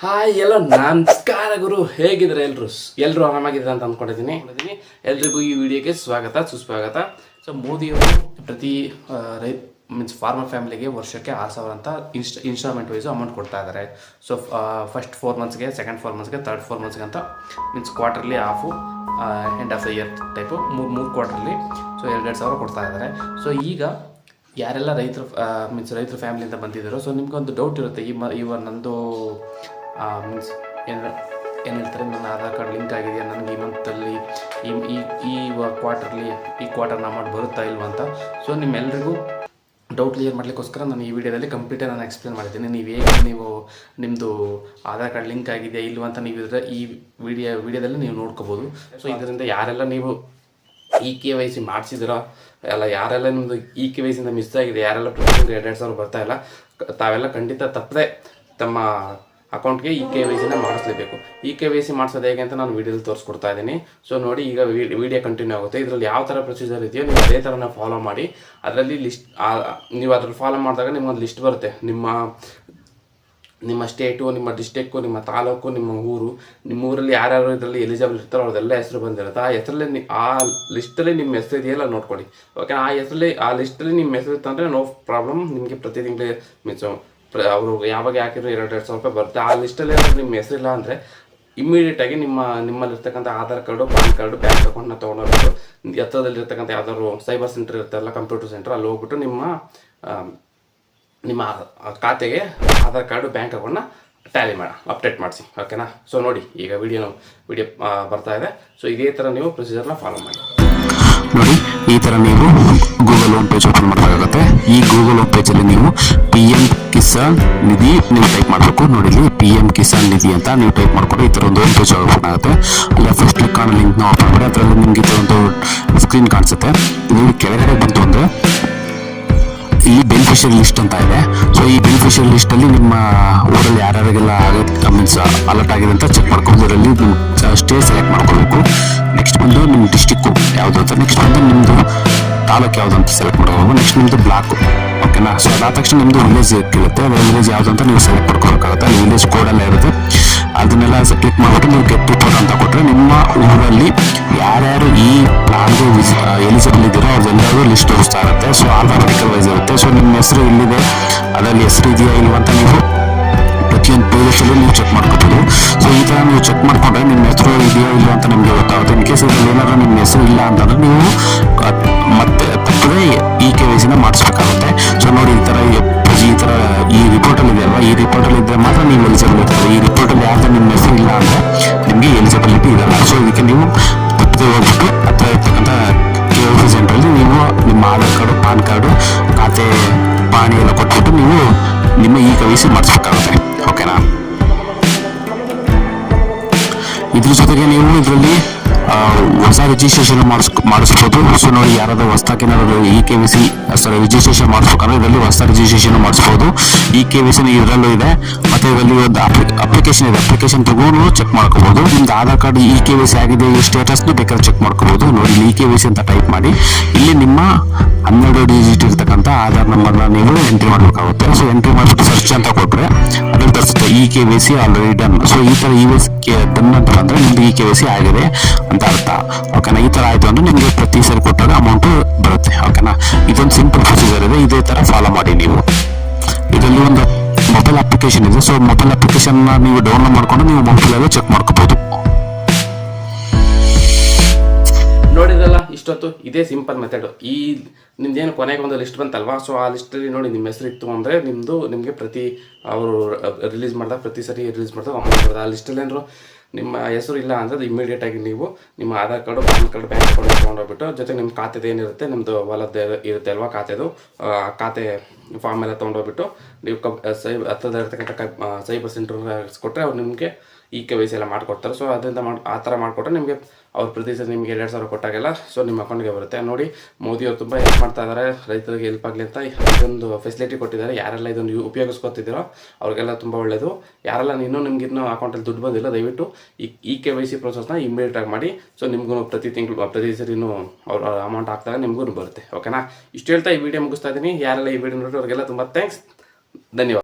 Hi ಎಲ್ಲೋ ನಮಸ್ಕಾರ ಗುರು, ಹೇಗಿದ್ರೆ ಎಲ್ಲರೂ ಆರಾಮಾಗಿದ್ದಾರೆ ಅಂತ ಅಂದ್ಕೊಂಡಿದ್ದೀನಿ. ಎಲ್ರಿಗೂ ಈ ವಿಡಿಯೋಗೆ ಸ್ವಾಗತ ಸುಸ್ವಾಗತ. ಸೊ ಮೋದಿಯವರು ಪ್ರತಿ ಫಾರ್ಮರ್ ಫ್ಯಾಮಿಲಿಗೆ ವರ್ಷಕ್ಕೆ 6,000 ಅಂತ ಇನ್ಸ್ಟಾಲ್ಮೆಂಟ್ ವೈಸು ಅಮೌಂಟ್ ಕೊಡ್ತಾ ಇದ್ದಾರೆ. ಸೊ ಫಸ್ಟ್ 4 ಮಂತ್ಸ್ಗೆ, ಸೆಕೆಂಡ್ 4 ಮಂತ್ಸ್ಗೆ, ಥರ್ಡ್ 4 ಮಂತ್ಸ್ಗೆ ಅಂತ quarterly half, end of the year type ಮೂರು ಕ್ವಾರ್ಟರ್ಲಿ ಸೊ 2,000 ಕೊಡ್ತಾ ಇದ್ದಾರೆ. ಸೊ ಈಗ ಯಾರೆಲ್ಲ ರೈತರ ಫ್ಯಾಮಿಲಿಯಿಂದ ಬಂದಿದ್ದಾರೋ, ಸೊ ನಿಮ್ಗೊಂದು ಡೌಟ್ ಇರುತ್ತೆ, ನಂದು ಏನು ಹೇಳ್ತಾರೆ, ನನ್ನ ಆಧಾರ್ ಕಾರ್ಡ್ ಲಿಂಕ್ ಆಗಿದೆಯಾ, ನನಗೆ ಈ ಮಂತಲ್ಲಿ ಈ ಕ್ವಾರ್ಟರ್ನ ಅಮೌಂಟ್ ಬರುತ್ತಾ ಇಲ್ವಾ ಅಂತ. ಸೊ ನಿಮ್ಮೆಲ್ಲರಿಗೂ ಡೌಟ್ ಕ್ಲಿಯರ್ ಮಾಡಲಿಕ್ಕೋಸ್ಕರ ನಾನು ಈ ವಿಡಿಯೋದಲ್ಲಿ ಕಂಪ್ಲೀಟಾಗಿ ನಾನು ಎಕ್ಸ್ಪ್ಲೇನ್ ಮಾಡಿದ್ದೀನಿ. ನಿಮ್ಮದು ಆಧಾರ್ ಕಾರ್ಡ್ ಲಿಂಕ್ ಆಗಿದೆಯಾ ಇಲ್ವಾ ಅಂತ ನೀವು ಈ ವಿಡಿಯೋದಲ್ಲಿ ನೀವು ನೋಡ್ಕೋಬೋದು. ಸೊ ಇದರಿಂದ ಯಾರೆಲ್ಲ ನೀವು KYC ಮಾಡಿಸಿದಿರೋ ಎಲ್ಲ, ಯಾರೆಲ್ಲ ನಿಮ್ಮದು KYC ಮಿಸ್ ಆಗಿದೆ, ಯಾರೆಲ್ಲ ಪ್ರತಿಯೊಂದು 2,000 ಬರ್ತಾ ಇಲ್ಲ, ತಾವೆಲ್ಲ ಖಂಡಿತ ತಪ್ಪದೆ ತಮ್ಮ ಅಕೌಂಟ್ಗೆ KYC ಮಾಡಿಸ್ಲೇಬೇಕು. KYC ಮಾಡಿಸೋದು ಹೇಗೆ ಅಂತ ನಾನು ವೀಡಿಯೋದಲ್ಲಿ ತೋರಿಸ್ಕೊಡ್ತಾ ಇದ್ದೀನಿ. ಸೊ ನೋಡಿ, ಈಗ ವಿಡಿಯೋ ಕಂಟಿನ್ಯೂ ಆಗುತ್ತೆ. ಇದರಲ್ಲಿ ಯಾವ ಥರ ಪ್ರೊಸೀಜರ್ ಇದೆಯೋ ನೀವು ಅದೇ ಥರನ ಫಾಲೋ ಮಾಡಿ. ಅದರಲ್ಲಿ ನೀವು ಅದ್ರಲ್ಲಿ ಫಾಲೋ ಮಾಡಿದಾಗ ನಿಮಗೊಂದು ಲಿಸ್ಟ್ ಬರುತ್ತೆ. ನಿಮ್ಮ ಸ್ಟೇಟು, ನಿಮ್ಮ ಡಿಸ್ಟಿಕ್ಕು, ನಿಮ್ಮ ತಾಲೂಕು, ನಿಮ್ಮ ಊರಲ್ಲಿ ಯಾರ್ಯಾರು ಇದರಲ್ಲಿ ಎಲಿಜಿಬಲ್ ಇರ್ತಾರೋ ಅವ್ರದ್ದೆಲ್ಲ ಹೆಸರು ಬಂದಿರುತ್ತೆ. ಆ ಹೆಸರಲ್ಲಿ ಆ ಲಿಸ್ಟಲ್ಲಿ ನಿಮ್ಮ ಹೆಸರು ಇದೆಯಲ್ಲ ನೋಡ್ಕೊಳ್ಳಿ. ಓಕೆ, ಆ ಲಿಸ್ಟಲ್ಲಿ ನಿಮ್ಮ ಹೆಸರು ಇತ್ತಂದರೆ ನೋ ಪ್ರಾಬ್ಲಮ್. ನಿಮಗೆ ಪ್ರತಿ ತಿಂಗಳು ಅವರು ಯಾವಾಗ ಹಾಕಿದ್ರು 2,000 ರೂಪಾಯಿ ಬರುತ್ತೆ. ಆ ಲಿಸ್ಟಲ್ಲಿ ನಿಮ್ಮ ಹೆಸರಿಲ್ಲ ಅಂದರೆ ಇಮ್ಮಿಡಿಯೇಟಾಗಿ ನಿಮ್ಮಲ್ಲಿರ್ತಕ್ಕಂಥ Aadhaar card, PAN card, bank ಅಕೌಂಟ್ನ ತೊಗೊಂಡೋಗ್ಬಿಟ್ಟು ಹತ್ತಿರದಲ್ಲಿರ್ತಕ್ಕಂಥ ಯಾವ್ದಾದ್ರು ಸೈಬರ್ ಸೆಂಟರ್ ಇರುತ್ತಲ್ಲ, ಕಂಪ್ಯೂಟರ್ ಸೆಂಟರ್, ಅಲ್ಲಿ ಹೋಗ್ಬಿಟ್ಟು ನಿಮ್ಮ ಖಾತೆಗೆ ಆಧಾರ್ ಕಾರ್ಡು, ಬ್ಯಾಂಕ್ ಅಕೌಂಟ್ನ ಟ್ಯಾಲಿ ಅಪ್ಡೇಟ್ ಮಾಡಿಸಿ. ಓಕೆನಾ? ಸೊ ನೋಡಿ, ಈಗ ವಿಡಿಯೋ ಬರ್ತಾ ಇದೆ. ಸೊ ಇದೇ ಥರ ನೀವು ಪ್ರೊಸೀಜರ್ನ ಫಾಲೋ ಮಾಡಿ. ನೋಡಿ, ಈ ಥರ ನೀವು ಗೂಗಲ್ ಹೋಮ್ ಪೇಜ್ ಓಪನ್ ಮಾಡಬೇಕಾಗುತ್ತೆ. ಈ ಗೂಗಲ್ ಹೋಮ್ ಪೇಜಲ್ಲಿ ನೀವು PM ಕಿಸಾನ್ ನಿಧಿ ನೀವು ಟೈಪ್ ಮಾಡಬೇಕು. ನೋಡಿ, ಇಲ್ಲಿ PM ಕಿಸಾನ್ ನಿಧಿ ಅಂತ ನೀವು ಟೈಪ್ ಮಾಡ್ಕೊಂಡು ಈ ಥರ ಒಂದು ಹೋಮ್ ಪೇಜ್ ಓಪನ್ ಆಗುತ್ತೆ. ಅಲ್ಲಿ ಫಸ್ಟ್ ಕ್ಲಿಕ್ ಕಾಣೋ ಲಿಂಕ್ನ ಓಪನ್ ಮಾಡಿ. ಅದರಲ್ಲಿ ನಿಮಗೆ ಈ ಥರ ಒಂದು ಸ್ಕ್ರೀನ್ ಕಾಣಿಸುತ್ತೆ. ನೀವು ಕೆಳಗಡೆ ಬಂತು ಅಂದರೆ ಈ ಬೆನಿಫಿಷಿಯರಿ ಲಿಸ್ಟ್ ಅಂತ ಇದೆ. ಸೊ ಈ ಬೆನಿಫಿಷಿಯರಿ ಲಿಸ್ಟಲ್ಲಿ ನಿಮ್ಮ ಊರಲ್ಲಿ ಯಾರ್ಯಾರಿಗೆಲ್ಲ ಅಲರ್ಟ್ ಆಗಿದೆ ಅಂತ ಚೆಕ್ ಮಾಡ್ಕೊಂಡು ಇದರಲ್ಲಿ ನಿಮ್ಮ ಸ್ಟೇಟ್ ಸೆಲೆಕ್ಟ್ ಮಾಡ್ಕೊಳ್ಬೇಕು. ನೆಕ್ಸ್ಟ್ ಬಂದು ನಿಮ್ಮ ಡಿಸ್ಟಿಕ್ಕು ಯಾವುದು ಅಂತ, ನೆಕ್ಸ್ಟ್ ಬಂದು ನಿಮ್ಮದು ತಾಲೂಕು ಯಾವುದು ಅಂತ ಸೆಲೆಕ್ಟ್ ಮಾಡ್ಕೋಬೇಕು. ನೆಕ್ಸ್ಟ್ ನಿಮ್ಮದು ಬ್ಲಾಕು. ಓಕೆನಾ? ಸೊ ಅದಾದ ತಕ್ಷಣ ನಿಮ್ಮದು ವಿಲೇಜ್ ಇರುತ್ತೆ. ಅದು ವಿಲೇಜ್ ಯಾವುದು ಅಂತ ನೀವು ಸೆಲೆಕ್ಟ್ ಮಾಡ್ಕೋಬೇಕಾಗುತ್ತೆ. ಅಲ್ಲಿ ವಿಲೇಜ್ ಕೋಡೆಲ್ಲ ಇರುತ್ತೆ. ಅದನ್ನೆಲ್ಲ ಕ್ಲಿಕ್ ಮಾಡಿಬಿಟ್ಟು ನೀವು ಗೆಟ್ ರಿಪೋರ್ಟ್ ಅಂತ ಕೊಟ್ಟರೆ ನಿಮ್ಮ ಊರಲ್ಲಿ ಯಾರ್ಯಾರು ಈ ಪ್ಲಾನ್ಗೆ ಎಲಿಜಿಬಲ್ ಇದ್ದೀರೋ ಅದೆಲ್ಲರೂ ಲಿಸ್ಟ್ ತೋರಿಸ್ತಾ ಇರುತ್ತೆ. ಸೊ ಆಲ್ಫಾಬೆಟಿಕಲ್ ವೈಸ್ ಇರುತ್ತೆ. ಸೊ ನಿಮ್ಮ ಹೆಸರು ಇಲ್ಲಿದೆ, ಅದರಲ್ಲಿ ಹೆಸರು ಇದೆಯಾ ಇಲ್ವಾ ಅಂತ ನೀವು ಪ್ರತಿಯೊಂದು ಪೇಜಲ್ಲಿ ನೀವು ಚೆಕ್ ಮಾಡ್ಕೋಬೋದು. ಸೊ ಈ ಥರ ನೀವು ಚೆಕ್ ಮಾಡಿಕೊಂಡ್ರೆ ನಿಮ್ಮ ಹೆಸರು ಇದೆಯಾ ಇಲ್ಲ ಅಂತ ನಿಮಗೆ ಗೊತ್ತಾಗುತ್ತೆ. ಇನ್ ಕೇಸ್ ಇದರಲ್ಲಿ ಏನಾದರೂ ನಿಮ್ಮ ಹೆಸರು ಇಲ್ಲ ಅಂತಂದರೆ ನೀವು ಮತ್ತೆ ತಪ್ಪದೇ KYC ಮಾಡಿಸ್ಬೇಕಾಗುತ್ತೆ. ಸೊ ನೋಡಿ, ಈ ರಿಪೋರ್ಟಲ್ಲಿ ಇದೆ ಅಲ್ವಾ, ಈ ರಿಪೋರ್ಟಲ್ಲಿ ಇದ್ದರೆ ಮಾತ್ರ ನೀವು ಎಲಿಜಿಬಲ್ ಇರ್ತಾರೆ. ಈ ರಿಪೋರ್ಟಲ್ಲಿ ಯಾವ್ದು ನಿಮ್ಮ ಹೆಸರು ಇಲ್ಲ ಅಂದರೆ ನಿಮಗೆ ಎಲಿಜಿಬಿಲಿಟಿ ಇರಲ್ಲ. ಸೊ ಇದಕ್ಕೆ ನೀವು ತಪ್ಪದೆ ಹೋಗ್ಬಿಟ್ಟು ಹತ್ರ ಇರ್ತಕ್ಕಂಥ KYC ಸೆಂಟ್ರಲ್ಲಿ ನೀವು ನಿಮ್ಮ ಆಧಾರ್ ಕಾರ್ಡು, ಪಾನ್ ಕಾರ್ಡು, ಖಾತೆ ಪಾಣಿ ಎಲ್ಲ ಕೊಟ್ಬಿಟ್ಟು ನೀವು ನಿಮ್ಮ KYC ಮಾಡಿಸ್ಬೇಕಾಗುತ್ತೆ. ಓಕೆನಾ? ಇದ್ರ ಜೊತೆಗೆ ನೀವು ಇದರಲ್ಲಿ ಹೊಸ ರಿಜಿಸ್ಟ್ರೇಷನ್ ಮಾಡಿಸ್ಬೋದು. ಸೊ ನೋಡಿ, ಯಾರಾದ್ರೂ ಹೊಸದಾಗಿ ಏನಾದ್ರು ರಿಜಿಸ್ಟ್ರೇಷನ್ ಮಾಡಿಸ್ಬೇಕಂದ್ರೆ ಇದರಲ್ಲಿ ಹೊಸ ರಿಜಿಸ್ಟ್ರೇಷನ್ ಮಾಡಿಸ್ಬೋದು. KYC ಇದರಲ್ಲೂ ಇದೆ. ಮತ್ತು ಇದರಲ್ಲಿ ಒಂದು ಅಪ್ಲಿಕೇಶನ್ ಇದೆ. ಅಪ್ಲಿಕೇಶನ್ ತಗೊಂಡು ಚೆಕ್ ಮಾಡ್ಕೋಬೋದು. ನಿಮ್ದು ಆಧಾರ್ ಕಾರ್ಡ್ KYC ಆಗಿದೆ ಸ್ಟೇಟಸ್ನು ಬೇಕಾದ್ರೆ ಚೆಕ್ ಮಾಡ್ಕೋಬೋದು. ನೋಡಿ, KYC ಅಂತ ಟೈಪ್ ಮಾಡಿ ಇಲ್ಲಿ ನಿಮ್ಮ 12 ಡಿಜಿಟ್ ಇರ್ತಕ್ಕಂಥ ಆಧಾರ್ ನಂಬರ್ನ ನೀವು ಎಂಟ್ರಿ ಮಾಡಬೇಕಾಗುತ್ತೆ. ಸೊ ಎಂಟ್ರಿ ಮಾಡಿಬಿಟ್ಟು ಸರ್ಚ್ ಅಂತ ಕೊಟ್ಟರೆ ಅದ್ರಲ್ಲಿ ತರಿಸುತ್ತೆ KYC ಆಲ್ರೆಡಿ ಡನ್. ಸೊ ಈ ಥರ ಡನ್ ಅಂತ ಬಂದರೆ ನಿಮ್ದು KYC ಆಗಿದೆ ಅಂತ ಅರ್ಥ. ಓಕೆನಾ? ಈ ಥರ ಆಯಿತು ಅಂದರೆ ನಿಮಗೆ ಪ್ರತಿ ಸರಿ ಕೊಟ್ಟಾಗ ಅಮೌಂಟು ಬರುತ್ತೆ. ಓಕೆನಾ? ಇದೊಂದು ಸಿಂಪಲ್ ಪ್ರೊಸೀಜರ್ ಇದೆ. ಇದೇ ಥರ ಫಾಲೋ ಮಾಡಿ ನೀವು. ಇದರಲ್ಲಿ ಒಂದು ಮೊಬೈಲ್ ಅಪ್ಲಿಕೇಶನ್ ಇದೆ. ಸೊ ಮೊಬೈಲ್ ಅಪ್ಲಿಕೇಶನ್ನ ನೀವು ಡೌನ್ಲೋಡ್ ಮಾಡಿಕೊಂಡು ನೀವು ಮೊಬೈಲಲ್ಲೇ ಚೆಕ್ ಮಾಡ್ಕೋಬೋದು. ನೋಡಿದ್ರಲ್ಲ, ಇಷ್ಟೊತ್ತು ಇದೇ ಸಿಂಪಲ್ ಮೆಥಡು. ನಿಮ್ದೇನು ಕೊನೆಗೆ ಒಂದು ಲಿಸ್ಟ್ ಬಂತಲ್ವಾ, ಸೊ ಆ ಲಿಸ್ಟಲ್ಲಿ ನೋಡಿ ನಿಮ್ಮ ಹೆಸರು ಇತ್ತು ಅಂದರೆ ನಿಮಗೆ ಅವರು ರಿಲೀಸ್ ಮಾಡಿದಾಗ ಪ್ರತಿ ಸರಿ ರಿಲೀಸ್ ಮಾಡಿದಾಗ ಅಮೌಂಟ್ ಬರುತ್ತೆ. ಆ ಲಿಸ್ಟಲ್ಲಿ ಏನಾದ್ರು ನಿಮ್ಮ ಹೆಸರು ಇಲ್ಲ ಅಂದರೆ ಇಮಿಡಿಯೇಟಾಗಿ ನೀವು ನಿಮ್ಮ Aadhaar card, PAN card, bank account ತೊಗೊಂಡೋಗ್ಬಿಟ್ಟು ಜೊತೆ ನಿಮ್ಮ ಖಾತೆದು ಏನಿರುತ್ತೆ, ನಿಮ್ಮದು ಹೊಲದ್ದು ಇರುತ್ತೆ ಅಲ್ವಾ, ಖಾತೆ ಫಾರ್ಮ್ ಎಲ್ಲ ತೊಗೊಂಡೋಗ್ಬಿಟ್ಟು ನೀವು ಹತ್ತಿರದ ಇರ್ತಕ್ಕಂಥ ಸೈಬರ್ ಸೆಂಟರ್ ಕೊಟ್ಟರೆ ಅವ್ರು ನಿಮಗೆ KYC ಎಲ್ಲ ಮಾಡಿಕೊಡ್ತಾರೆ. ಸೊ ಅದರಿಂದ ಆ ಥರ ಮಾಡಿಕೊಟ್ರೆ ನಿಮಗೆ ಅವ್ರು ಪ್ರತಿ ಸರಿ ನಿಮಗೆ 2,000 ಕೊಟ್ಟಾಗೆಲ್ಲ ಸೊ ನಿಮ್ಮ ಅಕೌಂಟ್ಗೆ ಬರುತ್ತೆ. ನೋಡಿ, ಮೋದಿಯವರು ತುಂಬ ಹೆಲ್ಪ್ ಮಾಡ್ತಾ ಇದ್ದಾರೆ, ರೈತರಿಗೆ ಹೆಲ್ಪ್ ಆಗಲಿ ಅಂತ ಇದೊಂದು ಫೆಸಿಲಿಟಿ ಕೊಟ್ಟಿದ್ದಾರೆ. ಯಾರೆಲ್ಲ ಇದನ್ನು ಉಪಯೋಗಿಸ್ಕೊತಿದ್ದೀರೋ ಅವ್ರಿಗೆಲ್ಲ ತುಂಬ ಒಳ್ಳೆಯದು. ಯಾರೆಲ್ಲ ನಿಮಗಿನ್ನೂ ಅಕೌಂಟಲ್ಲಿ ದುಡ್ಡು ಬಂದಿಲ್ಲ, ದಯವಿಟ್ಟು KYC ಪ್ರೊಸೆಸ್ನ ಇಮಿಡಿಯೇಟಾಗಿ ಮಾಡಿ. ಸೊ ನಿಮಗೂ ಪ್ರತಿ ಸರಿನೂ ಅವ್ರು ಅಮೌಂಟ್ ಹಾಕ್ದಾಗ ನಿಮಗೂ ಬರುತ್ತೆ. ಓಕೆನಾ? ಇಷ್ಟು ಹೇಳ್ತಾ ಈ ವಿಡಿಯೋ ಮುಗಿಸ್ತಾ ಇದ್ದೀನಿ. ಯಾರೆಲ್ಲ ಈ ವಿಡಿಯೋ ನೋಡಿದ್ರೆ ಅವ್ರಿಗೆಲ್ಲ ತುಂಬ ಥ್ಯಾಂಕ್ಸ್, ಧನ್ಯವಾದ.